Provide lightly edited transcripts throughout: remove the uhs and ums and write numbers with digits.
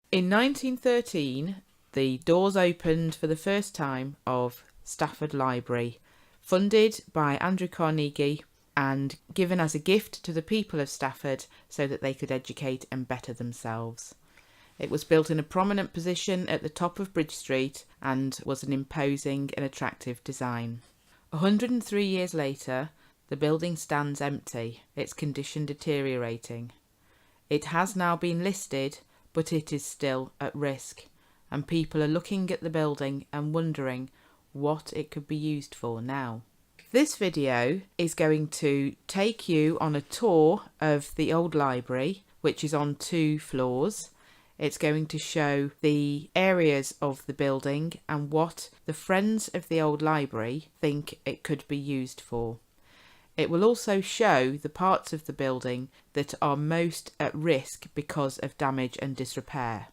In 1913, the doors opened for the first time of Stafford Library, funded by Andrew Carnegie and given as a gift to the people of Stafford so that they could educate and better themselves. It was built in a prominent position at the top of Bridge Street and was an imposing and attractive design. 103 years later, the building stands empty, its condition deteriorating. It has now been listed, but it is still at risk, and people are looking at the building and wondering what it could be used for now. This video is going to take you on a tour of the old library, which is on 2 floors. It's going to show the areas of the building and what the Friends of the Old Library think it could be used for. It will also show the parts of the building that are most at risk because of damage and disrepair.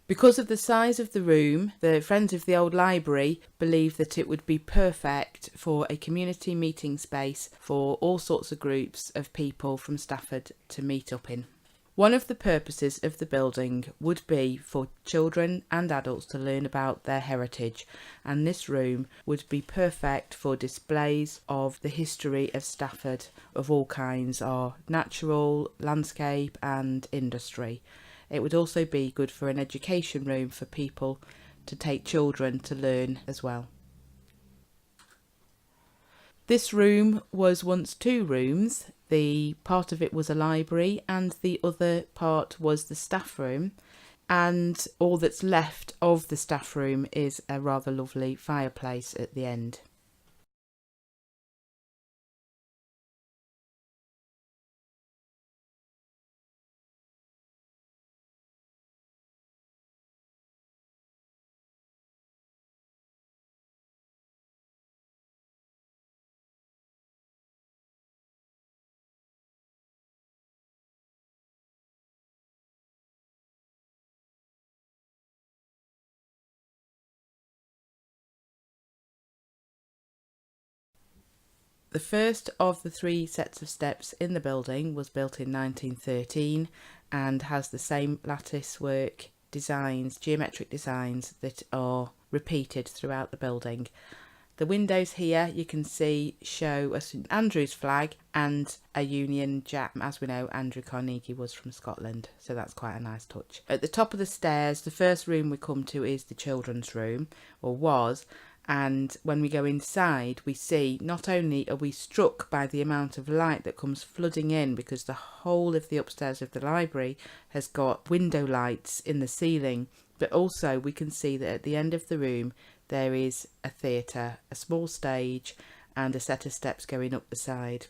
Because of the size of the room, the Friends of the Old Library believe that it would be perfect for a community meeting space for all sorts of groups of people from Stafford to meet up in. One of the purposes of the building would be for children and adults to learn about their heritage, and this room would be perfect for displays of the history of Stafford of all kinds, or natural, landscape and industry. It would also be good for an education room for people to take children to learn as well. This room was once 2 rooms. The part of it was a library and the other part was the staff room, and all that's left of the staff room is a rather lovely fireplace at the end. The first of the 3 sets of steps in the building was built in 1913 and has the same lattice work designs, geometric designs that are repeated throughout the building. The windows here you can see show a St Andrew's flag and a Union Jack. As we know, Andrew Carnegie was from Scotland, so that's quite a nice touch. At the top of the stairs, the first room we come to is the children's room, or was, and when we go inside we see not only are we struck by the amount of light that comes flooding in, because the whole of the upstairs of the library has got window lights in the ceiling, but also we can see that at the end of the room there is a theatre, a small stage and a set of steps going up the side.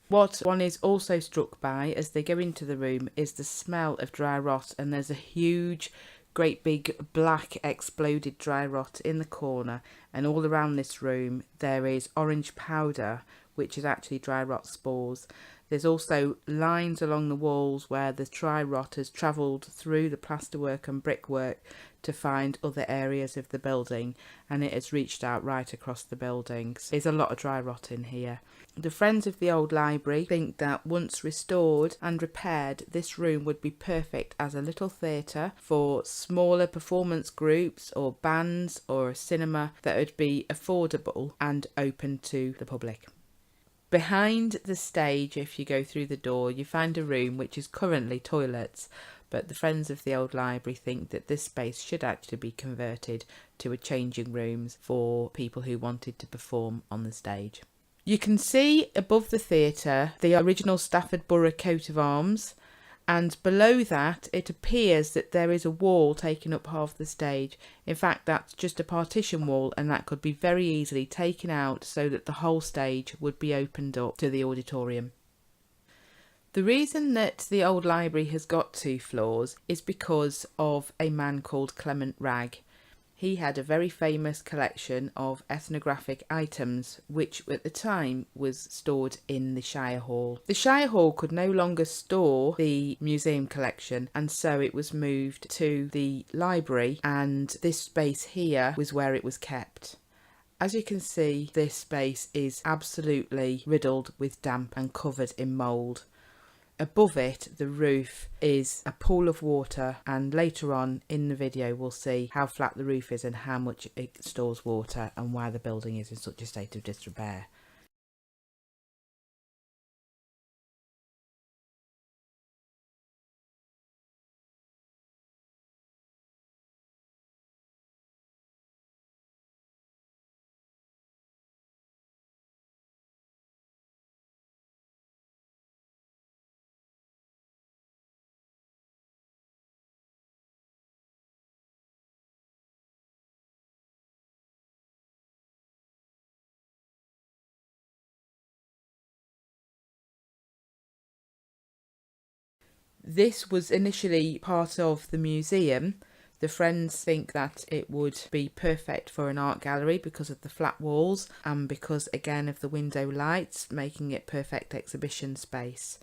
What one is also struck by as they go into the room is the smell of dry rot, and there's a huge great big black exploded dry rot in the corner, and all around this room there is orange powder which is actually dry rot spores. There's also lines along the walls where the dry rot has travelled through the plasterwork and brickwork to find other areas of the building, and it has reached out right across the buildings. There's a lot of dry rot in here. The Friends of the Old Library think that once restored and repaired, this room would be perfect as a little theatre for smaller performance groups or bands, or a cinema that would be affordable and open to the public. Behind the stage, if you go through the door, you find a room which is currently toilets, but the Friends of the Old Library think that this space should actually be converted to a changing rooms for people who wanted to perform on the stage. You can see above the theatre the original Stafford Borough coat of arms, and below that it appears that there is a wall taking up half the stage. In fact, that's just a partition wall, and that could be very easily taken out so that the whole stage would be opened up to the auditorium. The reason that the old library has got 2 floors is because of a man called Clement Wragg. He had a very famous collection of ethnographic items which at the time was stored in the Shire Hall. The Shire Hall could no longer store the museum collection, and so it was moved to the library, and this space here was where it was kept. As you can see, this space is absolutely riddled with damp and covered in mould. Above it, the roof is a pool of water, and later on in the video we'll see how flat the roof is and how much it stores water and why the building is in such a state of disrepair. This was initially part of the museum. The friends think that it would be perfect for an art gallery because of the flat walls and because again of the window lights, making it perfect exhibition space.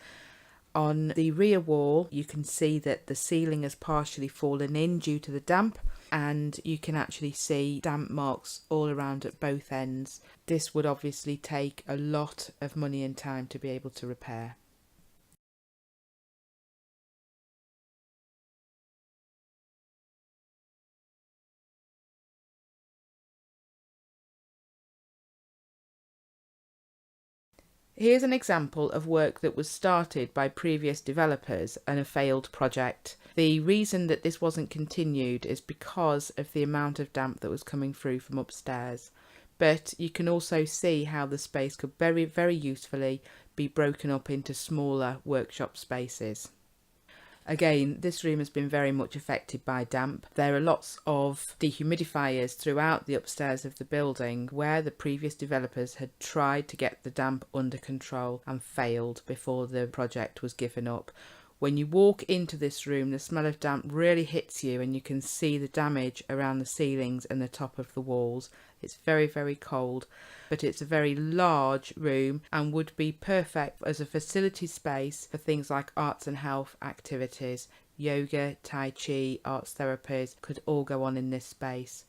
On the rear wall you can see that the ceiling has partially fallen in due to the damp, and you can actually see damp marks all around at both ends. This would obviously take a lot of money and time to be able to repair. Here's an example of work that was started by previous developers and a failed project. The reason that this wasn't continued is because of the amount of damp that was coming through from upstairs. But you can also see how the space could very, very usefully be broken up into smaller workshop spaces. Again, this room has been very much affected by damp. There are lots of dehumidifiers throughout the upstairs of the building where the previous developers had tried to get the damp under control and failed before the project was given up. When you walk into this room, the smell of damp really hits you and you can see the damage around the ceilings and the top of the walls. It's very, very cold, but it's a very large room and would be perfect as a facility space for things like arts and health activities. Yoga, Tai Chi, arts therapies could all go on in this space.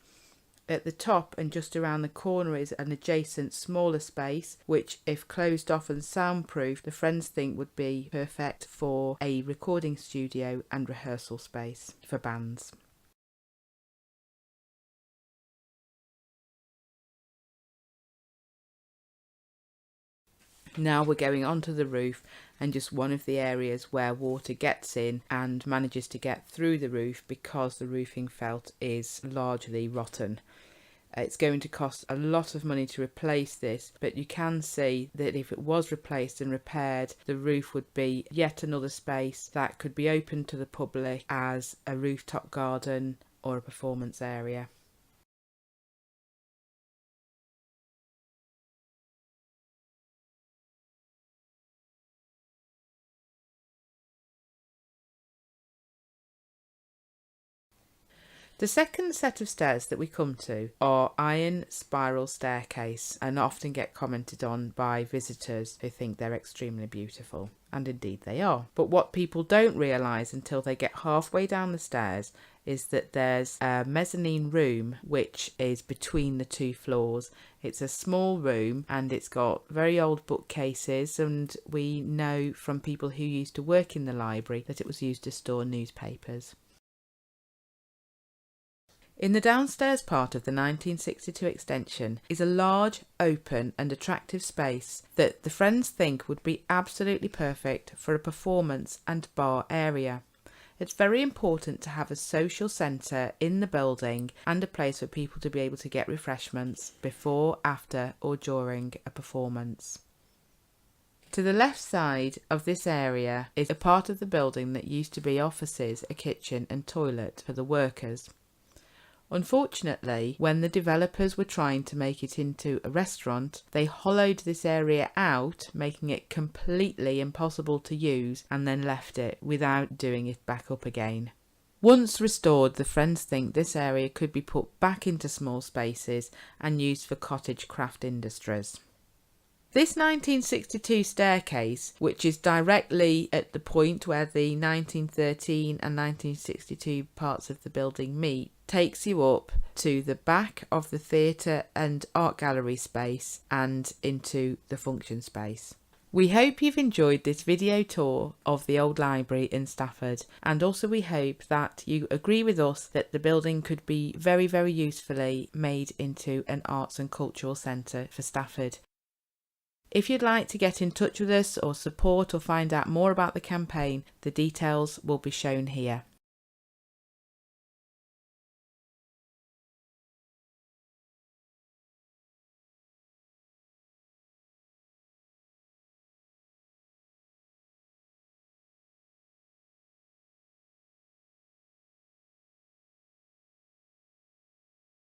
At the top and just around the corner is an adjacent smaller space which, if closed off and soundproof, the friends think would be perfect for a recording studio and rehearsal space for bands. Now we're going onto the roof and just one of the areas where water gets in and manages to get through the roof because the roofing felt is largely rotten. It's going to cost a lot of money to replace this, but you can see that if it was replaced and repaired, the roof would be yet another space that could be open to the public as a rooftop garden or a performance area. The second set of stairs that we come to are iron spiral staircase and often get commented on by visitors who think they're extremely beautiful, and indeed they are. But what people don't realise until they get halfway down the stairs is that there's a mezzanine room which is between the two floors. It's a small room and it's got very old bookcases, and we know from people who used to work in the library that it was used to store newspapers. In the downstairs part of the 1962 extension is a large, open and attractive space that the friends think would be absolutely perfect for a performance and bar area. It's very important to have a social centre in the building and a place for people to be able to get refreshments before, after or during a performance. To the left side of this area is a part of the building that used to be offices, a kitchen and toilet for the workers. Unfortunately, when the developers were trying to make it into a restaurant, they hollowed this area out, making it completely impossible to use, and then left it without doing it back up again. Once restored, the friends think this area could be put back into small spaces and used for cottage craft industries. This 1962 staircase, which is directly at the point where the 1913 and 1962 parts of the building meet, takes you up to the back of the theatre and art gallery space and into the function space. We hope you've enjoyed this video tour of the old library in Stafford, and also we hope that you agree with us that the building could be very, very usefully made into an arts and cultural centre for Stafford. If you'd like to get in touch with us or support or find out more about the campaign, the details will be shown here.